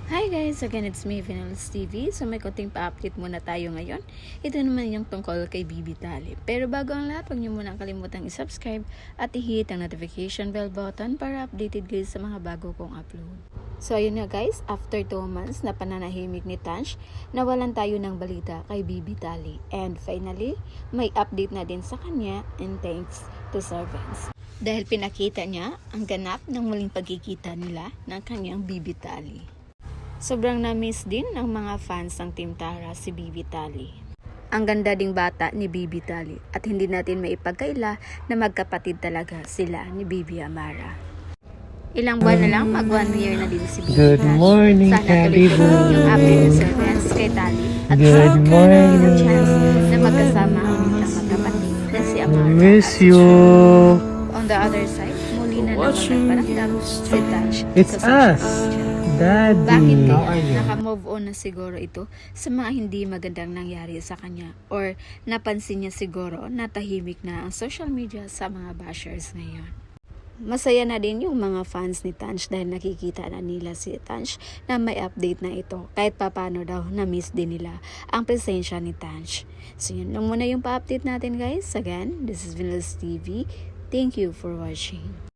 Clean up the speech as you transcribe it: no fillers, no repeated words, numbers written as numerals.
Hi guys! Again, it's me, Vinales TV. So may konting pa-update muna tayo ngayon. Ito naman yung tungkol kay Bibi Tali. Pero bago ang lahat, huwag niyo muna kalimutang i-subscribe at i-hit ang notification bell button para updated kayo sa mga bago kong upload. So ayun nga guys, after 2 months na pananahimik ni Tanch, nawalan tayo ng balita kay Bibi Tali. And finally, may update na din sa kanya and thanks to servants. Dahil pinakita niya ang ganap ng muling pagkikita nila ng kanyang Bibi Tali. Sobrang na-miss din ng mga fans ng Team Tara si Bibi Tali. Ang ganda ding bata ni Bibi Tali at hindi natin maipagkaila na magkapatid talaga sila ni Bibi Amara. Ilang buwan na lang, mag 1 year na din si Bibi Good Tali. morning, Sana Tali tuloy boy. yung update ng servants kay Tali at Good morning. yung chance na magkasama ang magkapatid na si Amara. Miss at si you. John. On the other side, muli na naman nagparamdam si Tanch It's sa social us. media. Daddy. Bakit kaya naka-move on na siguro ito sa mga hindi magandang nangyari sa kanya or napansin niya siguro na tahimik na ang social media sa mga bashers ngayon. Masaya na din yung mga fans ni Tanch dahil nakikita na nila si Tanch na may update na ito kahit papano daw na-miss din nila ang presensya ni Tanch. So yun lang muna yung pa-update natin guys. Again, this is Vinales TV. Thank you for watching.